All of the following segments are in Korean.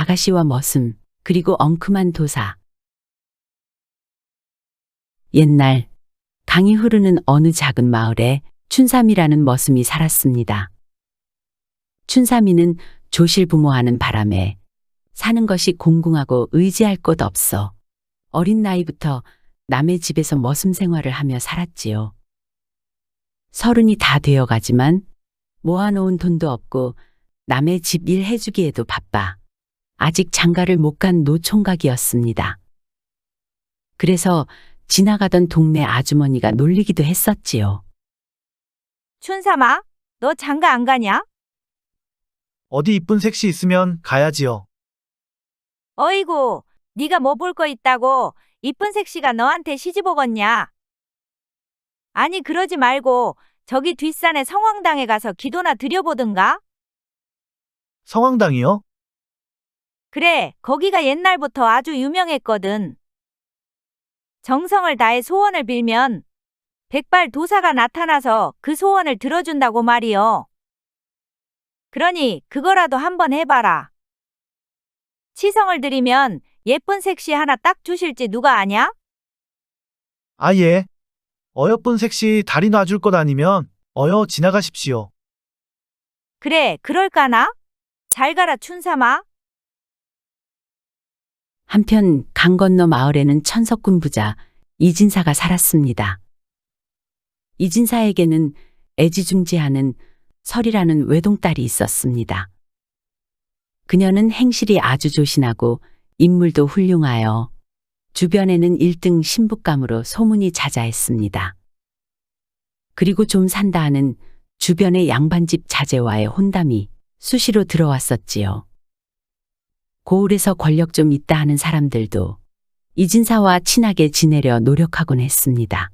아가씨와 머슴, 그리고 엉큼한 도사. 옛날 강이 흐르는 어느 작은 마을에 춘삼이라는 머슴이 살았습니다. 춘삼이는 조실부모하는 바람에 사는 것이 공공하고 의지할 곳 없어 어린 나이부터 남의 집에서 머슴 생활을 하며 살았지요. 30이 다 되어가지만 모아놓은 돈도 없고 남의 집 일 해주기에도 바빠 아직 장가를 못 간 노총각이었습니다. 그래서 지나가던 동네 아주머니가 놀리기도 했었지요. 춘삼아, 너 장가 안 가냐? 어디 이쁜 색시 있으면 가야지요. 어이구, 네가 뭐 볼 거 있다고 이쁜 색시가 너한테 시집 오겠냐? 아니 그러지 말고 저기 뒷산에 성황당에 가서 기도나 드려보든가? 성황당이요? 그래, 거기가 옛날부터 아주 유명했거든. 정성을 다해 소원을 빌면 백발 도사가 나타나서 그 소원을 들어준다고 말이요. 그러니 그거라도 한번 해봐라. 치성을 드리면 예쁜 색시 하나 딱 주실지 누가 아냐? 아, 예. 어여쁜 색시 다리 놔줄 것 아니면 어여 지나가십시오. 그래, 그럴까나? 잘 가라 춘삼아. 한편 강 건너 마을에는 천석군 부자 이진사가 살았습니다. 이진사에게는 애지중지하는 설이라는 외동딸이 있었습니다. 그녀는 행실이 아주 조신하고 인물도 훌륭하여 주변에는 1등 신부감으로 소문이 자자했습니다. 그리고 좀 산다 하는 주변의 양반집 자제와의 혼담이 수시로 들어왔었지요. 고을에서 권력 좀 있다 하는 사람들도 이진사와 친하게 지내려 노력하곤 했습니다.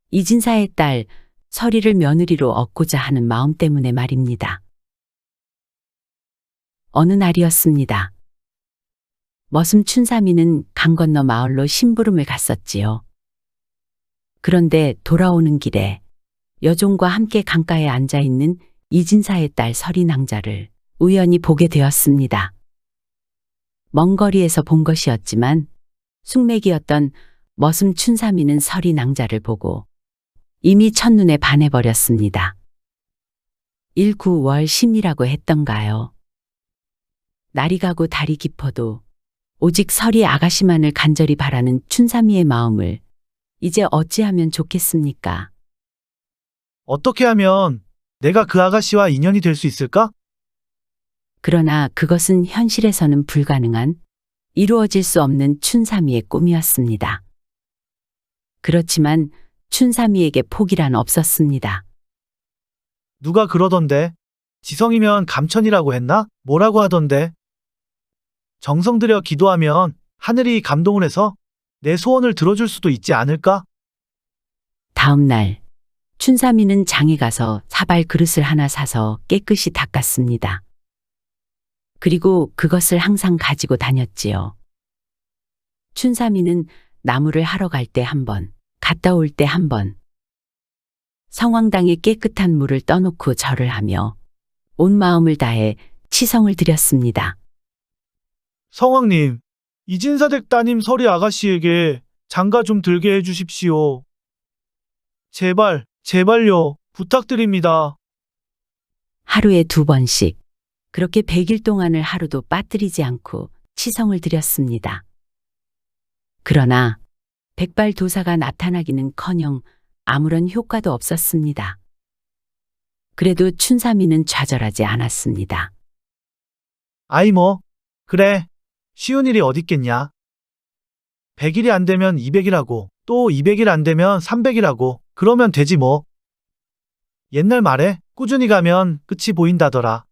이진사의 딸 설이를 며느리로 얻고자 하는 마음 때문에 말입니다. 어느 날이었습니다. 머슴 춘삼이는 강 건너 마을로 심부름을 갔었지요. 그런데 돌아오는 길에 여종과 함께 강가에 앉아있는 이진사의 딸 설이 낭자를 우연히 보게 되었습니다. 먼 거리에서 본 것이었지만 숙맥이었던 머슴 춘삼이는 설이 낭자를 보고 이미 첫눈에 반해버렸습니다. 19월 심이라고 했던가요. 날이 가고 달이 깊어도 오직 설이 아가씨만을 간절히 바라는 춘삼이의 마음을 이제 어찌하면 좋겠습니까? 어떻게 하면 내가 그 아가씨와 인연이 될 수 있을까? 그러나 그것은 현실에서는 불가능한 이루어질 수 없는 춘삼이의 꿈이었습니다. 그렇지만 춘삼이에게 포기란 없었습니다. 누가 그러던데? 지성이면 감천이라고 했나? 뭐라고 하던데? 정성 들여 기도하면 하늘이 감동을 해서 내 소원을 들어줄 수도 있지 않을까? 다음 날 춘삼이는 장에 가서 사발 그릇을 하나 사서 깨끗이 닦았습니다. 그리고 그것을 항상 가지고 다녔지요. 춘삼이는 나무를 하러 갈 때 한 번, 갔다 올 때 한 번, 성황당에 깨끗한 물을 떠놓고 절을 하며 온 마음을 다해 치성을 드렸습니다. 성왕님, 이진사댁 따님 설이 아가씨에게 장가 좀 들게 해주십시오. 제발, 제발요, 부탁드립니다. 하루에 2번씩 그렇게 100일 동안을 하루도 빠뜨리지 않고 치성을 드렸습니다. 그러나 백발 도사가 나타나기는커녕 아무런 효과도 없었습니다. 그래도 춘삼이는 좌절하지 않았습니다. 아이 뭐, 그래, 쉬운 일이 어딨겠냐. 100일이 안 되면 200이라고, 또 200일 안 되면 300이라고, 그러면 되지 뭐. 옛날 말에 꾸준히 가면 끝이 보인다더라.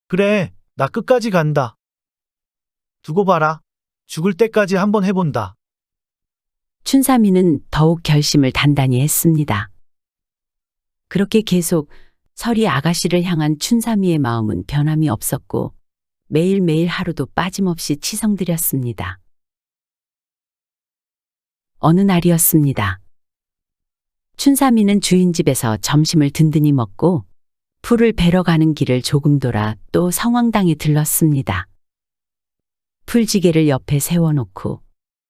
그래, 나 끝까지 간다. 두고 봐라. 죽을 때까지 한번 해본다. 춘삼이는 더욱 결심을 단단히 했습니다. 그렇게 계속 설이 아가씨를 향한 춘삼이의 마음은 변함이 없었고 매일매일 하루도 빠짐없이 치성드렸습니다. 어느 날이었습니다. 춘삼이는 주인 집에서 점심을 든든히 먹고 풀을 베러 가는 길을 조금 돌아 또 성황당에 들렀습니다. 풀지게를 옆에 세워놓고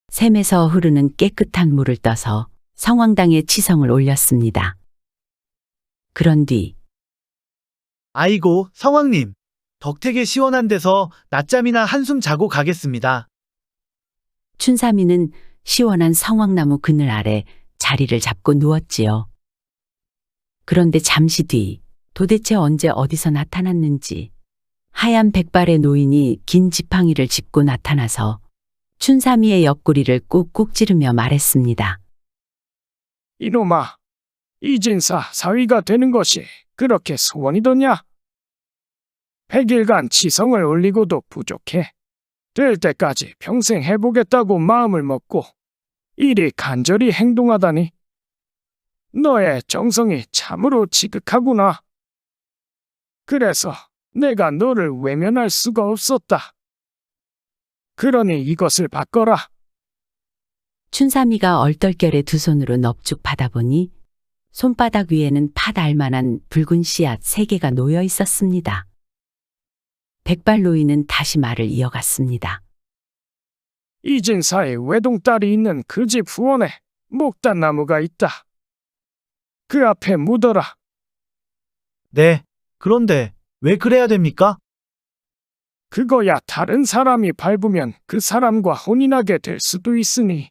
샘에서 흐르는 깨끗한 물을 떠서 성황당에 치성을 올렸습니다. 그런 뒤 아이고, 성왕님. 덕택에 시원한 데서 낮잠이나 한숨 자고 가겠습니다. 춘삼이는 시원한 성황나무 그늘 아래 자리를 잡고 누웠지요. 그런데 잠시 뒤 도대체 언제 어디서 나타났는지 하얀 백발의 노인이 긴 지팡이를 짚고 나타나서 춘삼이의 옆구리를 꾹꾹 찌르며 말했습니다. 이놈아, 이진사 사위가 되는 것이 그렇게 소원이더냐? 100일간 치성을 올리고도 부족해. 될 때까지 평생 해보겠다고 마음을 먹고 이리 간절히 행동하다니. 너의 정성이 참으로 지극하구나. 그래서 내가 너를 외면할 수가 없었다. 그러니 이것을 바꿔라. 춘삼이가 얼떨결에 두 손으로 넙죽 받아보니 손바닥 위에는 팥 알만한 붉은 씨앗 3개가 놓여 있었습니다. 백발 노인은 다시 말을 이어갔습니다. 이진사의 외동딸이 있는 그 집 후원에 목단나무가 있다. 그 앞에 묻어라. 네. 그런데 왜 그래야 됩니까? 그거야 다른 사람이 밟으면 그 사람과 혼인하게 될 수도 있으니.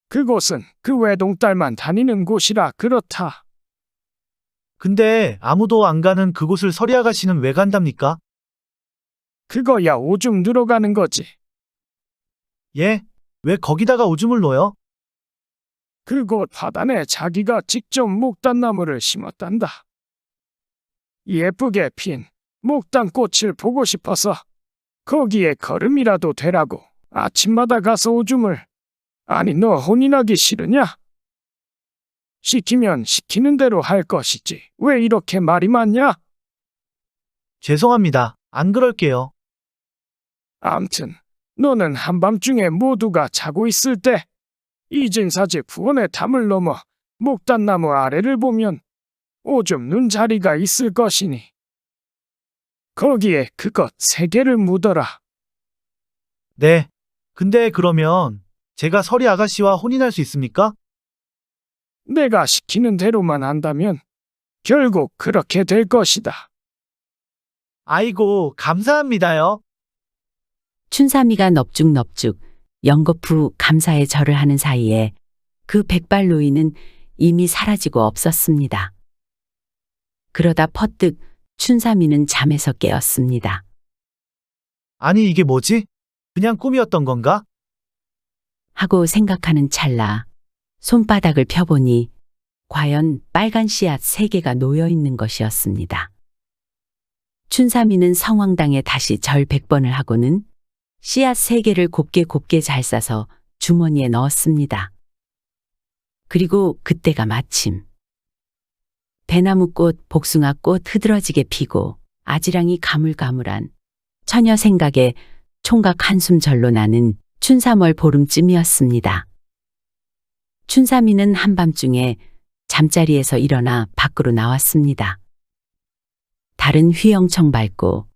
그곳은 그 외동딸만 다니는 곳이라 그렇다. 근데 아무도 안 가는 그곳을 서리 아가씨는 왜 간답니까? 그거야 오줌 늘어가는 거지. 예? 왜 거기다가 오줌을 넣어요? 그곳 화단에 자기가 직접 목단나무를 심었단다. 예쁘게 핀 목단꽃을 보고 싶어서 거기에 걸음이라도 되라고 아침마다 가서 오줌을. 아니, 너 혼인하기 싫으냐? 시키면 시키는 대로 할 것이지. 왜 이렇게 말이 많냐? 죄송합니다. 안 그럴게요. 암튼 너는 한밤중에 모두가 자고 있을 때 이진사 집 후원의 담을 넘어 목단나무 아래를 보면 오줌 눈 자리가 있을 것이니 거기에 그것 3개를 묻어라. 네. 근데 그러면 제가 서리 아가씨와 혼인할 수 있습니까? 내가 시키는 대로만 한다면 결국 그렇게 될 것이다. 아이고, 감사합니다요. 춘삼이가 넙죽넙죽 연거푸 감사의 절을 하는 사이에 그 백발 노인은 이미 사라지고 없었습니다. 그러다 퍼뜩 춘삼이는 잠에서 깨었습니다. 아니, 이게 뭐지? 그냥 꿈이었던 건가? 하고 생각하는 찰나 손바닥을 펴보니 과연 빨간 씨앗 3개가 놓여 있는 것이었습니다. 춘삼이는 성황당에 다시 절 100번을 하고는 씨앗 3개를 곱게 잘 싸서 주머니에 넣었습니다. 그리고 그때가 마침 대나무꽃, 복숭아꽃 흐드러지게 피고 아지랑이 가물가물한 처녀 생각에 총각 한숨 절로 나는 춘삼월 보름쯤이었습니다. 춘삼이는 한밤중에 잠자리에서 일어나 밖으로 나왔습니다. 달은 휘영청 밝고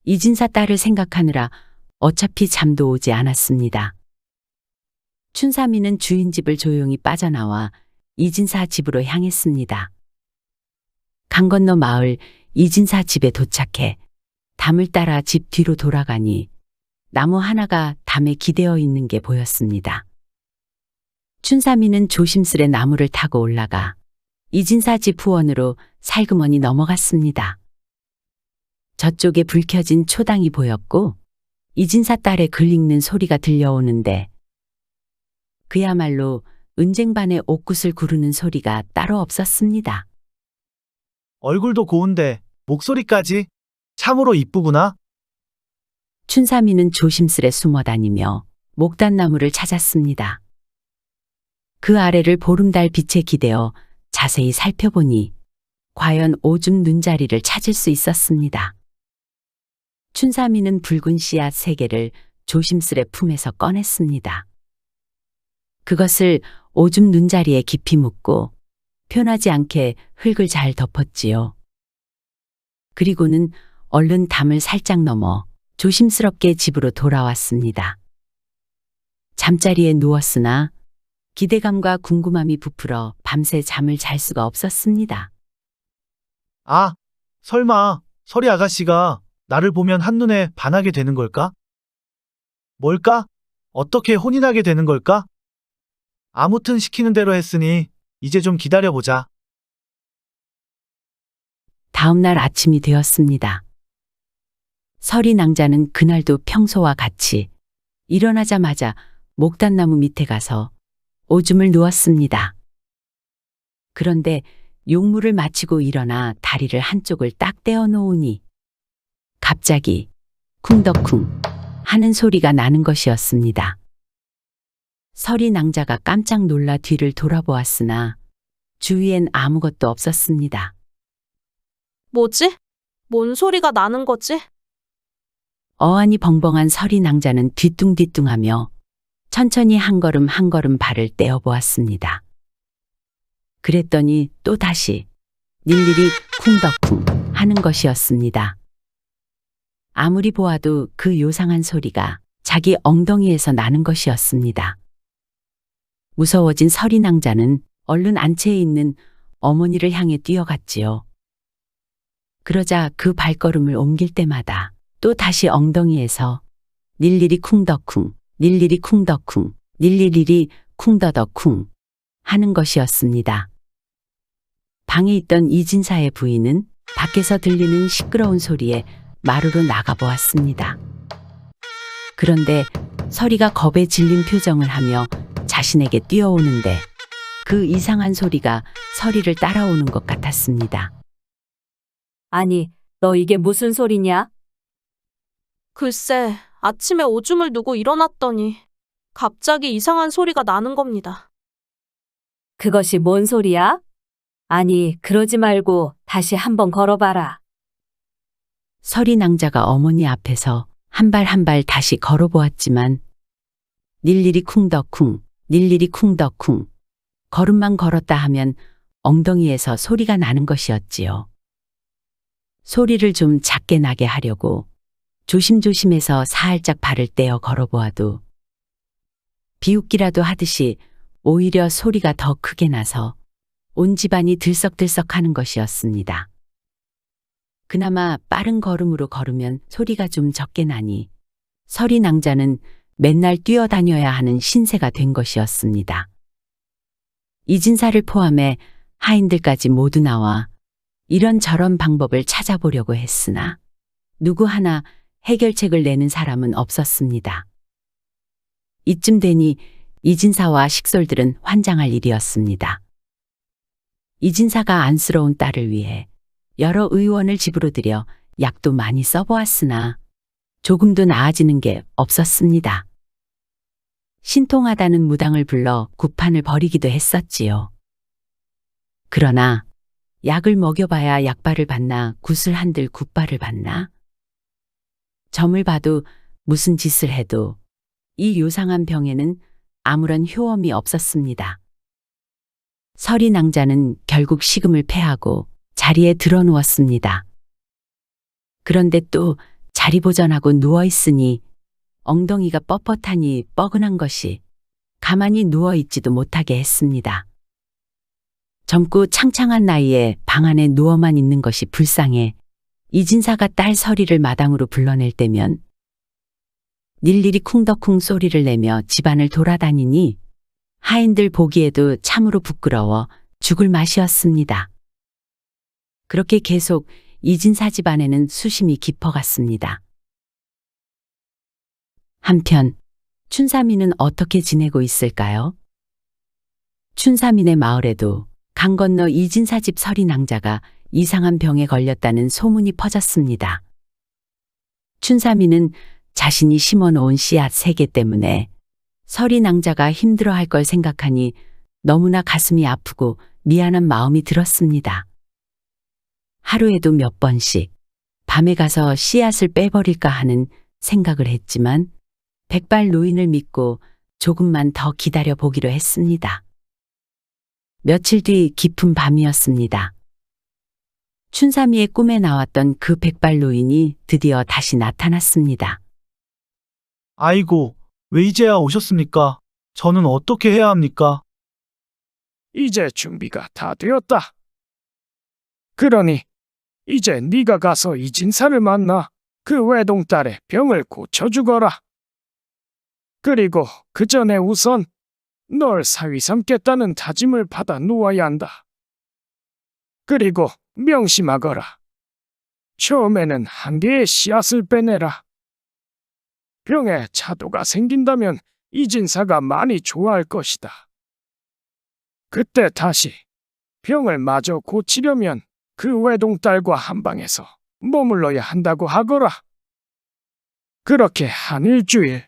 이진사 딸을 생각하느라 어차피 잠도 오지 않았습니다. 춘삼이는 주인 집을 조용히 빠져나와 이진사 집으로 향했습니다. 강 건너 마을 이진사 집에 도착해 담을 따라 집 뒤로 돌아가니 나무 하나가 담에 기대어 있는 게 보였습니다. 춘삼이는 조심스레 나무를 타고 올라가 이진사 집 후원으로 살그머니 넘어갔습니다. 저쪽에 불 켜진 초당이 보였고 이진사 딸의 글 읽는 소리가 들려오는데 그야말로 은쟁반의 옥굿을 구르는 소리가 따로 없었습니다. 얼굴도 고운데 목소리까지 참으로 이쁘구나. 춘삼이는 조심스레 숨어 다니며 목단나무를 찾았습니다. 그 아래를 보름달 빛에 기대어 자세히 살펴보니 과연 오줌 눈자리를 찾을 수 있었습니다. 춘삼이는 붉은 씨앗 3개를 조심스레 품에서 꺼냈습니다. 그것을 오줌 눈자리에 깊이 묻고 편하지 않게 흙을 잘 덮었지요. 그리고는 얼른 담을 살짝 넘어 조심스럽게 집으로 돌아왔습니다. 잠자리에 누웠으나 기대감과 궁금함이 부풀어 밤새 잠을 잘 수가 없었습니다. 아, 설마 서리 아가씨가 나를 보면 한눈에 반하게 되는 걸까? 뭘까? 어떻게 혼인하게 되는 걸까? 아무튼 시키는 대로 했으니 이제 좀 기다려보자. 다음 날 아침이 되었습니다. 서리 낭자는 그날도 평소와 같이 일어나자마자 목단나무 밑에 가서 오줌을 누웠습니다. 그런데 용무를 마치고 일어나 다리를 한쪽을 딱 떼어 놓으니 갑자기 쿵덕쿵 하는 소리가 나는 것이었습니다. 서리 낭자가 깜짝 놀라 뒤를 돌아보았으나 주위엔 아무것도 없었습니다. 뭐지? 뭔 소리가 나는 거지? 어안이 벙벙한 서리 낭자는 뒤뚱뒤뚱하며 천천히 한 걸음 한 걸음 발을 떼어 보았습니다. 그랬더니 또 다시 일일이 쿵덕쿵 하는 것이었습니다. 아무리 보아도 그 요상한 소리가 자기 엉덩이에서 나는 것이었습니다. 무서워진 서리 낭자는 얼른 안채에 있는 어머니를 향해 뛰어갔지요. 그러자 그 발걸음을 옮길 때마다 또 다시 엉덩이에서 닐리리 쿵덕쿵, 닐리리 쿵덕쿵, 닐리리리 쿵더덕쿵 하는 것이었습니다. 방에 있던 이진사의 부인은 밖에서 들리는 시끄러운 소리에 마루로 나가보았습니다. 그런데 서리가 겁에 질린 표정을 하며 자신에게 뛰어오는데 그 이상한 소리가 서리를 따라오는 것 같았습니다. 아니, 너 이게 무슨 소리냐? 글쎄, 아침에 오줌을 누고 일어났더니 갑자기 이상한 소리가 나는 겁니다. 그것이 뭔 소리야? 아니, 그러지 말고 다시 한번 걸어봐라. 서리 낭자가 어머니 앞에서 한 발 한 발 다시 걸어보았지만 닐리리 쿵덕쿵, 닐리리 쿵덕쿵 걸음만 걸었다 하면 엉덩이에서 소리가 나는 것이었지요. 소리를 좀 작게 나게 하려고 조심조심해서 살짝 발을 떼어 걸어보아도 비웃기라도 하듯이 오히려 소리가 더 크게 나서 온 집안이 들썩들썩하는 것이었습니다. 그나마 빠른 걸음으로 걸으면 소리가 좀 적게 나니 서리 낭자는 맨날 뛰어다녀야 하는 신세가 된 것이었습니다. 이진사를 포함해 하인들까지 모두 나와 이런저런 방법을 찾아보려고 했으나 누구 하나 해결책을 내는 사람은 없었습니다. 이쯤 되니 이진사와 식솔들은 환장할 일이었습니다. 이진사가 안쓰러운 딸을 위해 여러 의원을 집으로 들여 약도 많이 써보았으나 조금도 나아지는 게 없었습니다. 신통하다는 무당을 불러 구판을 벌이기도 했었지요. 그러나 약을 먹여봐야 약발을 받나 굿을 한들 굿발을 받나? 점을 봐도 무슨 짓을 해도 이 요상한 병에는 아무런 효험이 없었습니다. 서리 낭자는 결국 식음을 패하고 자리에 드러누웠습니다. 그런데 또 자리보전하고 누워있으니 엉덩이가 뻣뻣하니 뻐근한 것이 가만히 누워있지도 못하게 했습니다. 젊고 창창한 나이에 방 안에 누워만 있는 것이 불쌍해 이진사가 딸 서리를 마당으로 불러낼 때면 일일이 쿵덕쿵 소리를 내며 집안을 돌아다니니 하인들 보기에도 참으로 부끄러워 죽을 맛이었습니다. 그렇게 계속 이진사 집안에는 수심이 깊어갔습니다. 한편 춘삼이는 어떻게 지내고 있을까요? 춘삼이네 마을에도 강 건너 이진사 집 서리 낭자가 이상한 병에 걸렸다는 소문이 퍼졌습니다. 춘삼이는 자신이 심어놓은 씨앗 3개 때문에 서리 낭자가 힘들어할 걸 생각하니 너무나 가슴이 아프고 미안한 마음이 들었습니다. 하루에도 몇 번씩 밤에 가서 씨앗을 빼버릴까 하는 생각을 했지만 백발 노인을 믿고 조금만 더 기다려 보기로 했습니다. 며칠 뒤 깊은 밤이었습니다. 춘삼이의 꿈에 나왔던 그 백발 노인이 드디어 다시 나타났습니다. 아이고, 왜 이제야 오셨습니까? 저는 어떻게 해야 합니까? 이제 준비가 다 되었다. 그러니 이제 네가 가서 이진사를 만나 그 외동딸의 병을 고쳐주거라. 그리고 그 전에 우선 널 사위 삼겠다는 다짐을 받아 놓아야 한다. 그리고 명심하거라. 처음에는 한 개의 씨앗을 빼내라. 병에 차도가 생긴다면 이진사가 많이 좋아할 것이다. 그때 다시 병을 마저 고치려면 그 외동딸과 한방에서 머물러야 한다고 하거라. 그렇게 한 일주일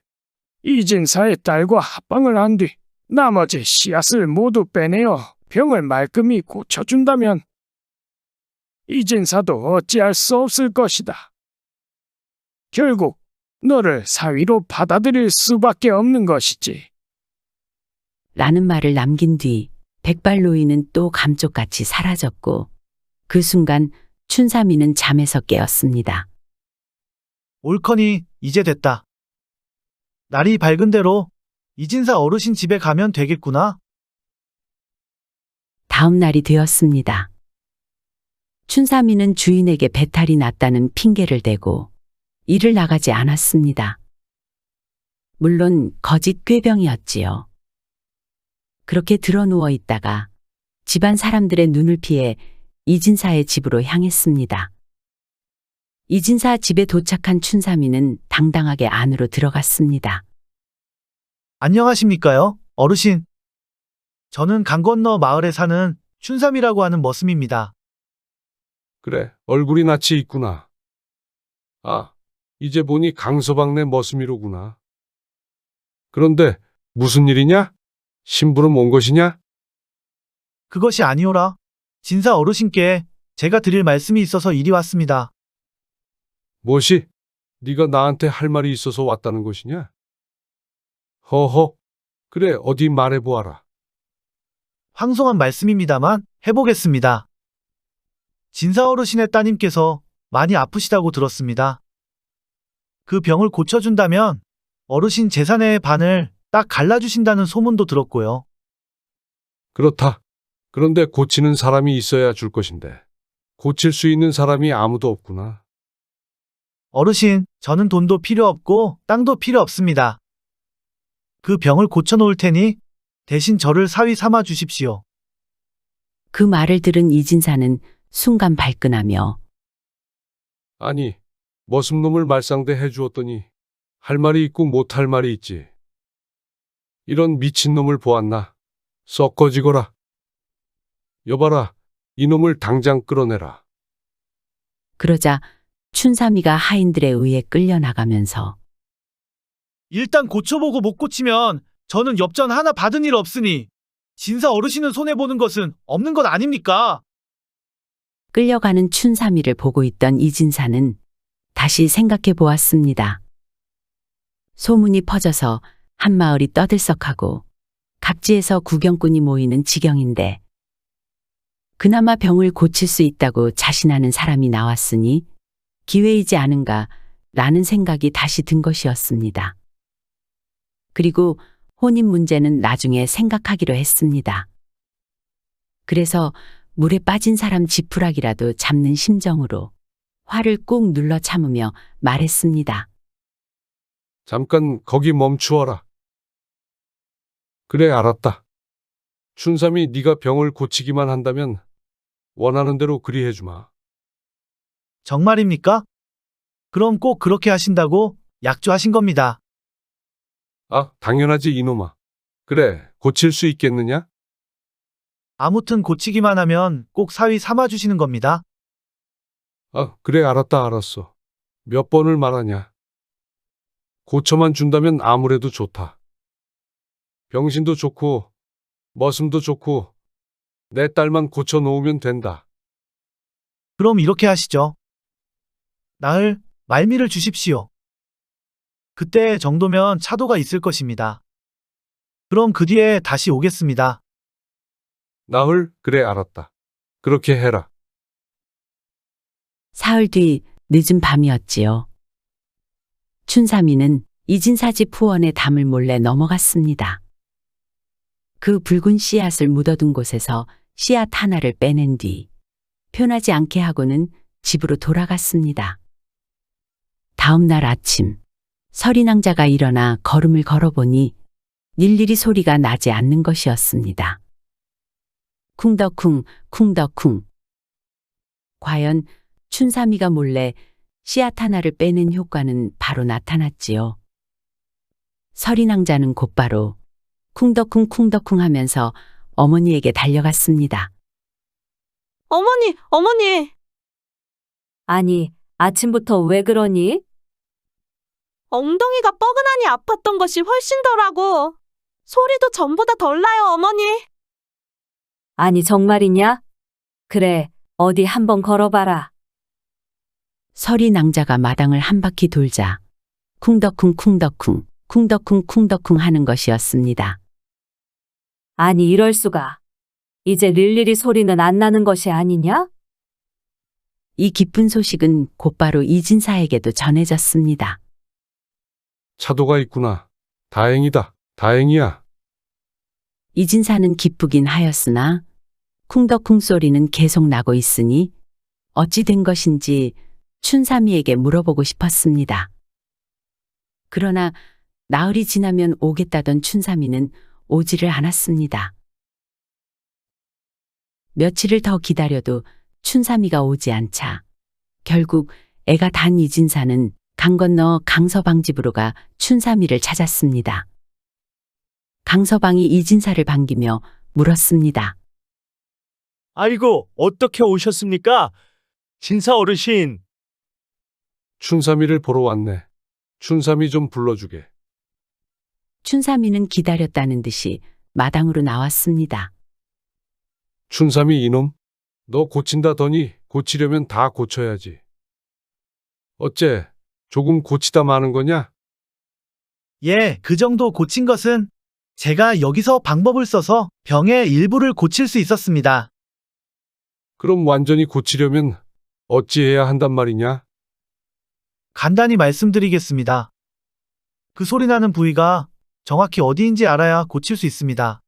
이진사의 딸과 합방을 한 뒤 나머지 씨앗을 모두 빼내어 병을 말끔히 고쳐준다면 이진사도 어찌할 수 없을 것이다. 결국 너를 사위로 받아들일 수밖에 없는 것이지. 라는 말을 남긴 뒤 백발 노인은 또 감쪽같이 사라졌고 그 순간 춘삼이는 잠에서 깨었습니다. 옳거니 이제 됐다. 날이 밝은 대로 이진사 어르신 집에 가면 되겠구나. 다음 날이 되었습니다. 춘삼이는 주인에게 배탈이 났다는 핑계를 대고 일을 나가지 않았습니다. 물론 거짓 꾀병이었지요. 그렇게 드러누워 있다가 집안 사람들의 눈을 피해 이진사의 집으로 향했습니다. 이진사 집에 도착한 춘삼이는 당당하게 안으로 들어갔습니다. 안녕하십니까요, 어르신. 저는 강 건너 마을에 사는 춘삼이라고 하는 머슴입니다. 그래, 얼굴이 낯이 있구나. 아, 이제 보니 강서방네 머슴이로구나. 그런데 무슨 일이냐? 심부름 온 것이냐? 그것이 아니오라. 진사 어르신께 제가 드릴 말씀이 있어서 이리 왔습니다. 무엇이? 네가 나한테 할 말이 있어서 왔다는 것이냐? 허허, 그래, 어디 말해보아라. 황송한 말씀입니다만 해보겠습니다. 진사 어르신의 따님께서 많이 아프시다고 들었습니다. 그 병을 고쳐준다면 어르신 재산의 반을 딱 갈라주신다는 소문도 들었고요. 그렇다. 그런데 고치는 사람이 있어야 줄 것인데 고칠 수 있는 사람이 아무도 없구나. 어르신, 저는 돈도 필요 없고 땅도 필요 없습니다. 그 병을 고쳐놓을 테니 대신 저를 사위 삼아 주십시오. 그 말을 들은 이진사는 순간 발끈하며 아니, 머슴놈을 말상대 해주었더니 할 말이 있고 못할 말이 있지. 이런 미친놈을 보았나? 썩 꺼지거라. 여봐라, 이놈을 당장 끌어내라. 그러자 춘삼이가 하인들에 의해 끌려나가면서 일단 고쳐보고 못 고치면 저는 엽전 하나 받은 일 없으니 진사 어르신은 손해보는 것은 없는 것 아닙니까? 끌려가는 춘삼이를 보고 있던 이진사는 다시 생각해 보았습니다. 소문이 퍼져서 한 마을이 떠들썩하고 각지에서 구경꾼이 모이는 지경인데 그나마 병을 고칠 수 있다고 자신하는 사람이 나왔으니 기회이지 않은가 라는 생각이 다시 든 것이었습니다. 그리고 혼인 문제는 나중에 생각하기로 했습니다. 그래서 물에 빠진 사람 지푸라기라도 잡는 심정으로 화를 꾹 눌러 참으며 말했습니다. 잠깐 거기 멈추어라. 그래, 알았다. 춘삼이 네가 병을 고치기만 한다면 원하는 대로 그리 해주마. 정말입니까? 그럼 꼭 그렇게 하신다고 약조하신 겁니다. 아, 당연하지 이놈아. 그래, 고칠 수 있겠느냐? 아무튼 고치기만 하면 꼭 사위 삼아 주시는 겁니다. 아, 그래, 알았다, 알았어. 몇 번을 말하냐? 고쳐만 준다면 아무래도 좋다. 병신도 좋고 머슴도 좋고 내 딸만 고쳐 놓으면 된다. 그럼 이렇게 하시죠. 나을 말미를 주십시오. 그때 정도면 차도가 있을 것입니다. 그럼 그 뒤에 다시 오겠습니다. 나흘, 그래, 알았다. 그렇게 해라. 사흘 뒤 늦은 밤이었지요. 춘삼이는 이진사 집 후원에 담을 몰래 넘어갔습니다. 그 붉은 씨앗을 묻어둔 곳에서 씨앗 하나를 빼낸 뒤 표나지 않게 하고는 집으로 돌아갔습니다. 다음 날 아침 서리낭자가 일어나 걸음을 걸어보니 일일이 소리가 나지 않는 것이었습니다. 쿵덕쿵 쿵덕쿵. 과연 춘삼이가 몰래 씨앗 하나를 빼낸 효과는 바로 나타났지요. 서리낭자는 곧바로 쿵덕쿵 쿵덕쿵 하면서 어머니에게 달려갔습니다. 어머니, 어머니! 아니, 아침부터 왜 그러니? 엉덩이가 뻐근하니 아팠던 것이 훨씬 덜하고 소리도 전보다 덜 나요, 어머니. 아니, 정말이냐? 그래, 어디 한번 걸어봐라. 서리낭자가 마당을 한 바퀴 돌자 쿵덕쿵 쿵덕쿵 쿵덕쿵 쿵덕쿵 하는 것이었습니다. 아니, 이럴 수가. 이제 릴리리 소리는 안 나는 것이 아니냐? 이 기쁜 소식은 곧바로 이진사에게도 전해졌습니다. 차도가 있구나. 다행이다. 다행이야. 이진사는 기쁘긴 하였으나 쿵덕쿵 소리는 계속 나고 있으니 어찌 된 것인지 춘삼이에게 물어보고 싶었습니다. 그러나 나흘이 지나면 오겠다던 춘삼이는 오지를 않았습니다. 며칠을 더 기다려도 춘삼이가 오지 않자 결국 애가 단 이진사는 강 건너 강서방 집으로 가 춘삼이를 찾았습니다. 강서방이 이진사를 반기며 물었습니다. 아이고, 어떻게 오셨습니까? 진사 어르신. 춘삼이를 보러 왔네. 춘삼이 좀 불러주게. 춘삼이는 기다렸다는 듯이 마당으로 나왔습니다. 춘삼이 이놈? 너 고친다더니 고치려면 다 고쳐야지. 어째 조금 고치다 마는 거냐? 예, 그 정도 고친 것은 제가 여기서 방법을 써서 병의 일부를 고칠 수 있었습니다. 그럼 완전히 고치려면 어찌해야 한단 말이냐? 간단히 말씀드리겠습니다. 그 소리 나는 부위가 정확히 어디인지 알아야 고칠 수 있습니다.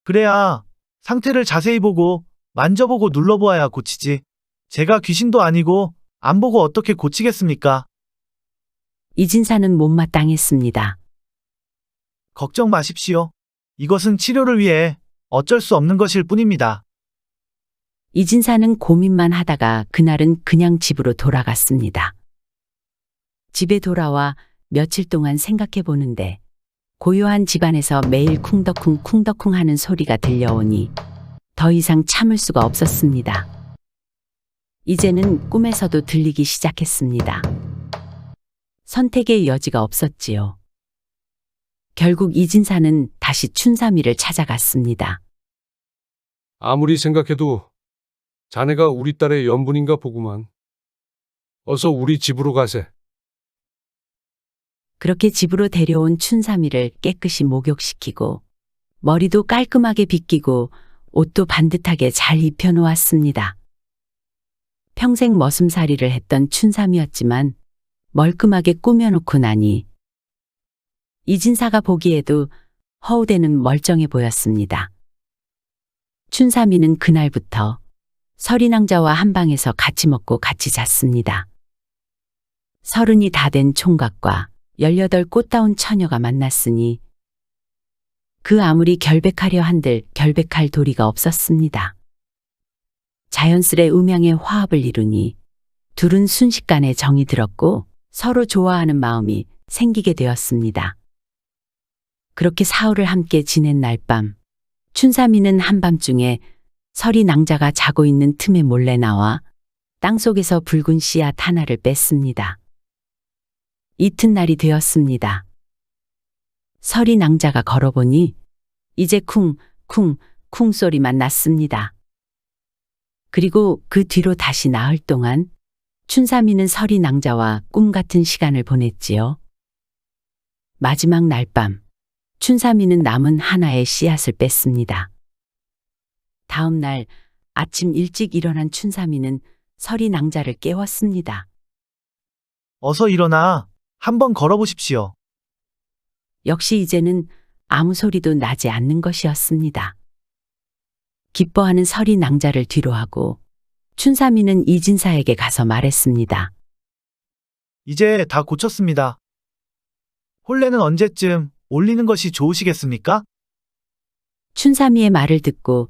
그래야 상태를 자세히 보고 만져보고 눌러보아야 고치지. 제가 귀신도 아니고 안 보고 어떻게 고치겠습니까? 이진사는 못마땅했습니다. 걱정 마십시오. 이것은 치료를 위해 어쩔 수 없는 것일 뿐입니다. 이진사는 고민만 하다가 그날은 그냥 집으로 돌아갔습니다. 집에 돌아와 며칠 동안 생각해 보는데 고요한 집안에서 매일 쿵덕쿵 쿵덕쿵 하는 소리가 들려오니 더 이상 참을 수가 없었습니다. 이제는 꿈에서도 들리기 시작했습니다. 선택의 여지가 없었지요. 결국 이진사는 다시 춘삼이를 찾아갔습니다. 아무리 생각해도 자네가 우리 딸의 연분인가 보구만. 어서 우리 집으로 가세. 그렇게 집으로 데려온 춘삼이를 깨끗이 목욕시키고 머리도 깔끔하게 빗기고 옷도 반듯하게 잘 입혀놓았습니다. 평생 머슴살이를 했던 춘삼이었지만 멀끔하게 꾸며놓고 나니 이진사가 보기에도 허우대는 멀쩡해 보였습니다. 춘삼이는 그날부터 서리낭자와 한 방에서 같이 먹고 같이 잤습니다. 30이 다 된 총각과 18 꽃다운 처녀가 만났으니 그 아무리 결백하려 한들 결백할 도리가 없었습니다. 자연스레 음양의 화합을 이루니 둘은 순식간에 정이 들었고 서로 좋아하는 마음이 생기게 되었습니다. 그렇게 사흘을 함께 지낸 날 밤, 춘삼이는 한밤중에 서리낭자가 자고 있는 틈에 몰래 나와 땅속에서 붉은 씨앗 하나를 뺐습니다. 이튿날이 되었습니다. 서리낭자가 걸어보니 이제 쿵, 쿵, 쿵 소리만 났습니다. 그리고 그 뒤로 다시 나흘 동안 춘삼이는 서리낭자와 꿈 같은 시간을 보냈지요. 마지막 날 밤, 춘삼이는 남은 하나의 씨앗을 뺐습니다. 다음 날 아침 일찍 일어난 춘삼이는 서리 낭자를 깨웠습니다. 어서 일어나. 한번 걸어보십시오. 역시 이제는 아무 소리도 나지 않는 것이었습니다. 기뻐하는 서리 낭자를 뒤로하고 춘삼이는 이진사에게 가서 말했습니다. 이제 다 고쳤습니다. 혼례는 언제쯤 올리는 것이 좋으시겠습니까? 춘삼이의 말을 듣고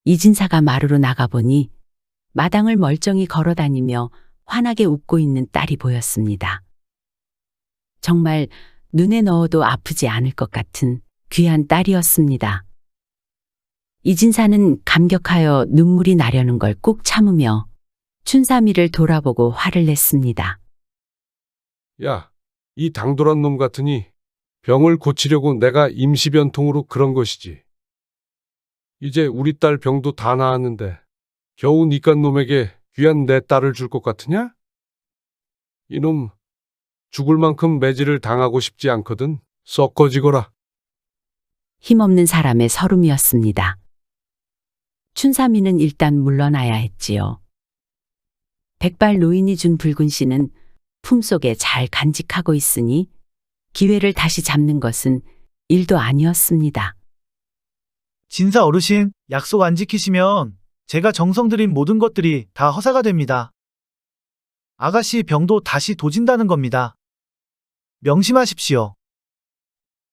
이진사가 마루로 나가보니 마당을 멀쩡히 걸어다니며 환하게 웃고 있는 딸이 보였습니다. 정말 눈에 넣어도 아프지 않을 것 같은 귀한 딸이었습니다. 이진사는 감격하여 눈물이 나려는 걸 꾹 참으며 춘삼이를 돌아보고 화를 냈습니다. 야, 이 당돌한 놈 같으니 병을 고치려고 내가 임시변통으로 그런 것이지. 이제 우리 딸 병도 다 나았는데 겨우 니깟 놈에게 귀한 내 딸을 줄 것 같으냐? 이놈 죽을 만큼 매질을 당하고 싶지 않거든. 썩 꺼지거라. 힘없는 사람의 서름이었습니다. 춘삼이는 일단 물러나야 했지요. 백발 노인이 준 붉은 씨는 품속에 잘 간직하고 있으니 기회를 다시 잡는 것은 일도 아니었습니다. 진사 어르신, 약속 안 지키시면 제가 정성 들인 모든 것들이 다 허사가 됩니다. 아가씨 병도 다시 도진다는 겁니다. 명심하십시오.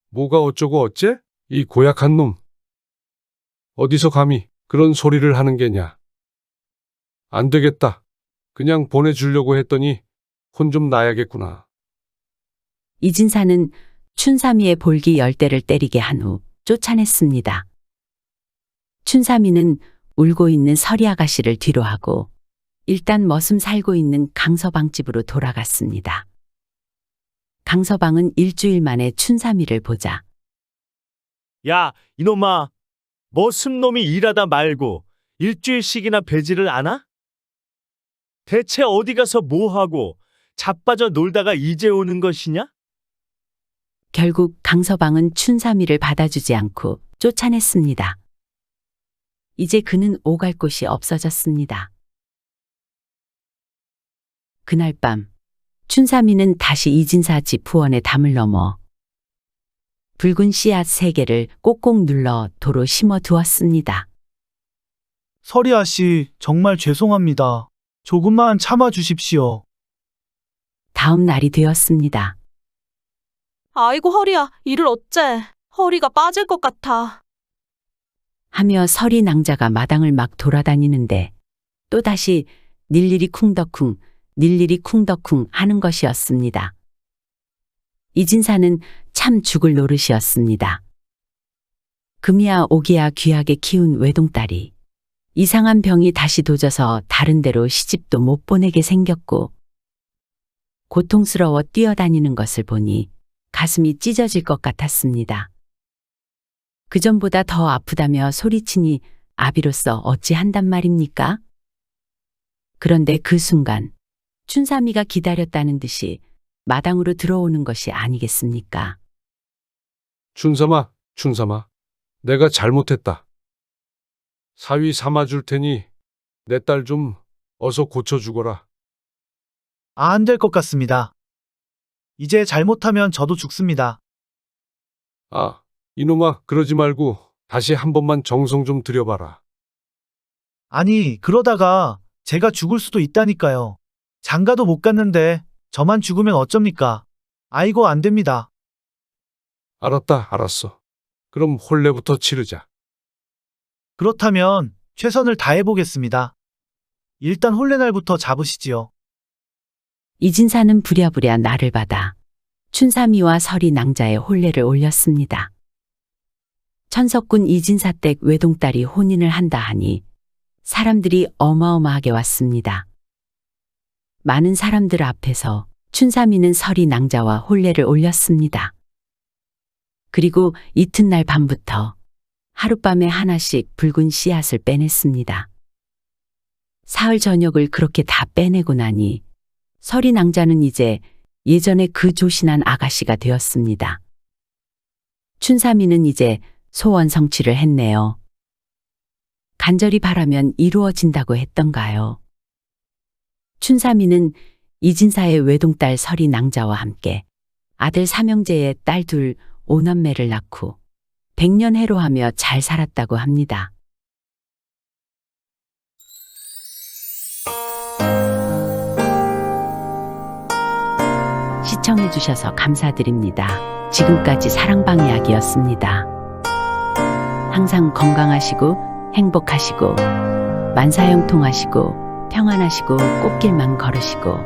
뭐가 어쩌고 어째? 이 고약한 놈. 어디서 감히 그런 소리를 하는 게냐. 안 되겠다. 그냥 보내주려고 했더니 혼 좀 나야겠구나. 이진사는 춘삼이의 볼기 10대를 때리게 한 후 쫓아냈습니다. 춘삼이는 울고 있는 서리 아가씨를 뒤로하고 일단 머슴 살고 있는 강서방 집으로 돌아갔습니다. 강서방은 일주일 만에 춘삼이를 보자 야, 이놈아. 머슴놈이 일하다 말고 일주일씩이나 배지를 않아? 대체 어디 가서 뭐하고 자빠져 놀다가 이제 오는 것이냐? 결국 강서방은 춘삼이를 받아주지 않고 쫓아냈습니다. 이제 그는 오갈 곳이 없어졌습니다. 그날 밤 춘삼이는 다시 이진사 집 후원의 담을 넘어 붉은 씨앗 3개를 꼭꼭 눌러 도로 심어 두었습니다. 서리아 씨, 정말 죄송합니다. 조금만 참아 주십시오. 다음 날이 되었습니다. 아이고 허리야, 일을 어째. 허리가 빠질 것 같아. 하며 서리 낭자가 마당을 막 돌아다니는데 또다시 닐리리 쿵덕쿵 닐리리 쿵덕쿵 하는 것이었습니다. 이진사는 참 죽을 노릇이었습니다. 금이야 오기야 귀하게 키운 외동딸이 이상한 병이 다시 도져서 다른 데로 시집도 못 보내게 생겼고 고통스러워 뛰어다니는 것을 보니 가슴이 찢어질 것 같았습니다. 그전보다 더 아프다며 소리치니 아비로서 어찌한단 말입니까? 그런데 그 순간 춘삼이가 기다렸다는 듯이 마당으로 들어오는 것이 아니겠습니까? 춘삼아, 춘삼아. 내가 잘못했다. 사위 삼아줄 테니 내 딸 좀 어서 고쳐주거라. 안 될 것 같습니다. 이제 잘못하면 저도 죽습니다. 아, 이놈아, 그러지 말고 다시 한 번만 정성 좀 들여봐라. 아니, 그러다가 제가 죽을 수도 있다니까요. 장가도 못 갔는데 저만 죽으면 어쩝니까? 아이고, 안 됩니다. 알았다, 알았어. 그럼 혼례부터 치르자. 그렇다면 최선을 다해보겠습니다. 일단 혼례날부터 잡으시지요. 이진사는 부랴부랴 날을 받아 춘삼이와 서리 낭자의 혼례를 올렸습니다. 천석군 이진사 댁 외동딸이 혼인을 한다 하니 사람들이 어마어마하게 왔습니다. 많은 사람들 앞에서 춘삼이는 서리 낭자와 혼례를 올렸습니다. 그리고 이튿날 밤부터 하룻밤에 하나씩 붉은 씨앗을 빼냈습니다. 사흘 저녁을 그렇게 다 빼내고 나니 서리 낭자는 이제 예전에 그 조신한 아가씨가 되었습니다. 춘삼이는 이제 소원 성취를 했네요. 간절히 바라면 이루어진다고 했던가요? 춘삼이는 이진사의 외동딸 설이 낭자와 함께 아들 삼형제의 딸 둘 오남매를 낳고 백년해로하며 잘 살았다고 합니다. 시청해주셔서 감사드립니다. 지금까지 사랑방 이야기였습니다. 항상 건강하시고 행복하시고 만사형통하시고 평안하시고 꽃길만 걸으시고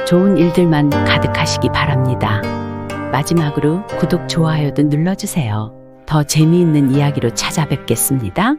좋은 일들만 가득하시기 바랍니다. 마지막으로 구독, 좋아요도 눌러주세요. 더 재미있는 이야기로 찾아뵙겠습니다.